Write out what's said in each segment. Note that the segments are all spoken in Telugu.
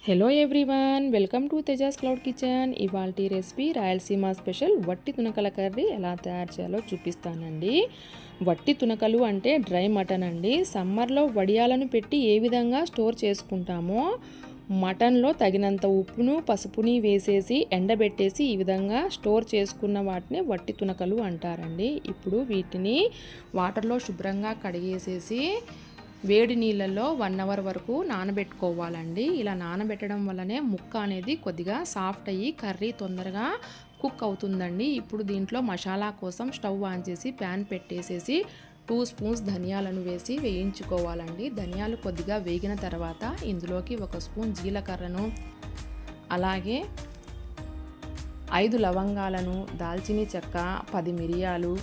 Hello everyone, welcome to Tejas cloud kitchen. ఇవాల్టి రెసిపీ రాయలసీమ స్పెషల్ వట్టి తునకల కర్రీ ఎలా తయారు చేయాలో చూపిస్తానండి. వట్టి తునకలు అంటే డ్రై మటన్ అండి. సమ్మర్లో వడియాలను పెట్టి ఏ విధంగా స్టోర్ చేసుకుంటామో మటన్లో తగినంత ఉప్పును పసుపుని వేసేసి ఎండబెట్టేసి ఈ విధంగా స్టోర్ చేసుకున్న వాటిని వట్టి తునకలు అంటారండి. ఇప్పుడు వీటిని వాటర్లో శుభ్రంగా కడిగేసేసి వేడి నీళ్ళల్లో 1 అవర్ వరకు నానబెట్టుకోవాలండి. ఇలా నానబెట్టడం వల్లనే ముక్క అనేది కొద్దిగా సాఫ్ట్ అయ్యి కర్రీ తొందరగా కుక్ అవుతుందండి. ఇప్పుడు దీంట్లో మసాలా కోసం స్టవ్ ఆన్ చేసి ప్యాన్ పెట్టేసేసి 2 స్పూన్స్ ధనియాలను వేసి వేయించుకోవాలండి. ధనియాలు కొద్దిగా వేగిన తర్వాత ఇందులోకి 1 స్పూన్ జీలకర్రను, అలాగే 5 లవంగాలను, దాల్చిని చెక్క, 10 మిరియాలు,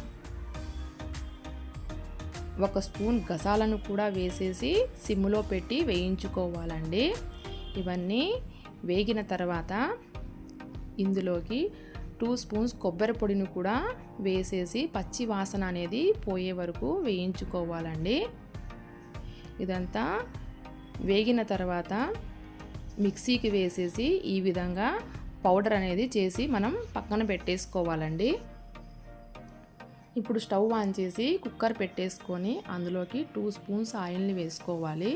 1 స్పూన్ గసాలను కూడా వేసేసి సిమ్లో పెట్టి వేయించుకోవాలండి. ఇవన్నీ వేగిన తర్వాత ఇందులోకి 2 స్పూన్స్ కొబ్బరి పొడిని కూడా వేసేసి పచ్చి వాసన అనేది పోయే వరకు వేయించుకోవాలండి. ఇదంతా వేగిన తర్వాత మిక్సీకి వేసేసి ఈ విధంగా పౌడర్ అనేది చేసి మనం పక్కన పెట్టేసుకోవాలండి. ఇప్పుడు స్టవ్ ఆన్ చేసి కుక్కర్ పెట్టేసుకొని అందులోకి 2 స్పూన్స్ ఆయిల్ని వేసుకోవాలి.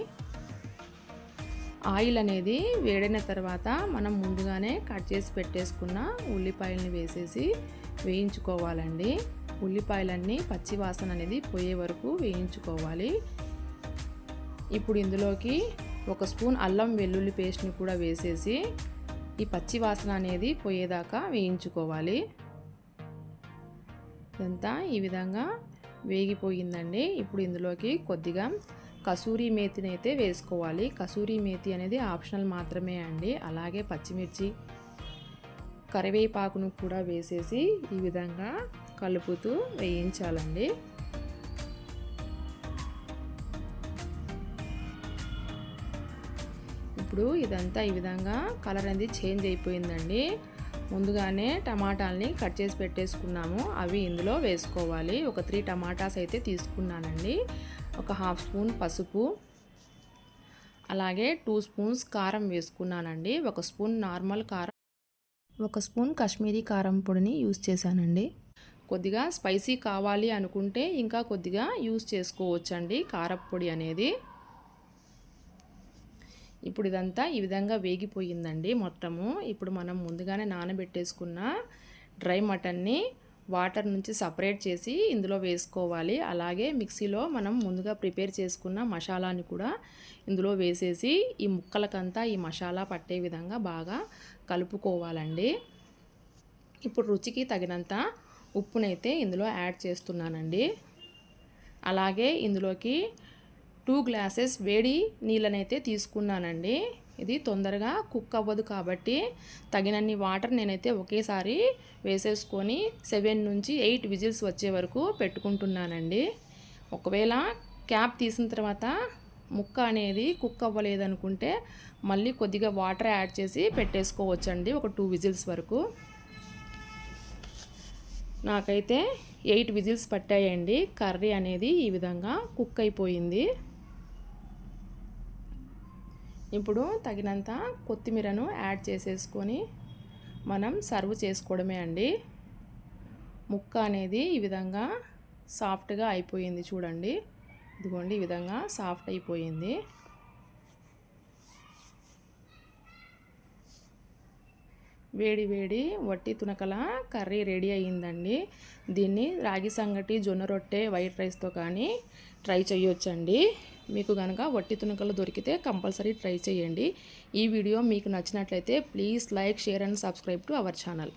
ఆయిల్ అనేది వేడైన తర్వాత మనం ముందుగానే కట్ చేసి పెట్టేసుకున్న ఉల్లిపాయలని వేసేసి వేయించుకోవాలండి. ఉల్లిపాయలన్నీ పచ్చి వాసన అనేది పోయే వరకు వేయించుకోవాలి. ఇప్పుడు ఇందులోకి 1 స్పూన్ అల్లం వెల్లుల్లి పేస్ట్ని కూడా వేసేసి ఈ పచ్చి వాసన అనేది పోయేదాకా వేయించుకోవాలి. ఇదంతా ఈ విధంగా వేగిపోయిందండి. ఇప్పుడు ఇందులోకి కొద్దిగా కసూరి మేతిని అయితే వేసుకోవాలి. కసూరి మేతి అనేది ఆప్షనల్ మాత్రమే అండి. అలాగే పచ్చిమిర్చి, కరివేపాకును కూడా వేసేసి ఈ విధంగా కలుపుతూ వేయించాలండి. ఇప్పుడు ఇదంతా ఈ విధంగా కలర్ అనేది చేంజ్ అయిపోయిందండి. ముందుగానే టమాటాలని కట్ చేసి పెట్టేసుకున్నాము, అవి ఇందులో వేసుకోవాలి. ఒక 3 టమాటాస్ అయితే తీసుకున్నానండి. ఒక 1/2 స్పూన్ పసుపు, అలాగే 2 స్పూన్స్ కారం వేసుకున్నానండి. 1 స్పూన్ నార్మల్ కారం, 1 స్పూన్ కాశ్మీరీ కారం పొడిని యూజ్ చేశానండి. కొద్దిగా స్పైసీ కావాలి అనుకుంటే ఇంకా కొద్దిగా యూజ్ చేసుకోవచ్చండి కారపొడి అనేది. ఇప్పుడు ఇదంతా ఈ విధంగా వేగిపోయిందండి మొత్తము. ఇప్పుడు మనం ముందుగానే నానబెట్టేసుకున్న డ్రై మటన్ని వాటర్ నుంచి సపరేట్ చేసి ఇందులో వేసుకోవాలి. అలాగే మిక్సీలో మనం ముందుగా ప్రిపేర్ చేసుకున్న మసాలాని కూడా ఇందులో వేసేసి ఈ ముక్కలకంతా ఈ మసాలా పట్టే విధంగా బాగా కలుపుకోవాలండి. ఇప్పుడు రుచికి తగినంత ఉప్పునైతే ఇందులో యాడ్ చేస్తున్నానండి. అలాగే ఇందులోకి 2 గ్లాసెస్ వేడి నీళ్ళనైతే తీసుకున్నానండి. ఇది తొందరగా కుక్ అవ్వదు కాబట్టి తగినన్ని వాటర్ నేనైతే ఒకేసారి వేసేసుకొని 7 నుంచి 8 విజిల్స్ వచ్చే వరకు పెట్టుకుంటున్నానండి. ఒకవేళ క్యాప్ తీసిన తర్వాత ముక్క అనేది కుక్ అవ్వలేదనుకుంటే మళ్ళీ కొద్దిగా వాటర్ యాడ్ చేసి పెట్టేసుకోవచ్చండి, ఒక 2 విజిల్స్ వరకు. నాకైతే 8 విజిల్స్ పట్టాయండి. కర్రీ అనేది ఈ విధంగా కుక్ అయిపోయింది. ఇప్పుడు తగినంత కొత్తిమీరను యాడ్ చేసేసుకొని మనం సర్వ్ చేసుకోవడమే అండి. ముక్క అనేది ఈ విధంగా సాఫ్ట్గా అయిపోయింది చూడండి. ఇదిగోండి, ఈ విధంగా సాఫ్ట్ అయిపోయింది. వేడి వేడి వట్టి తునకల కర్రీ రెడీ అయ్యిందండి. దీన్ని రాగి సంగటి, జొన్న రొట్టె, వైట్ రైస్తో కానీ ట్రై చేయొచ్చండి. మీకు కనుక వట్టి తునకలు దొరికితే కంపల్సరీ ట్రై చేయండి. ఈ వీడియో మీకు నచ్చినట్లయితే please like, share and subscribe to our channel.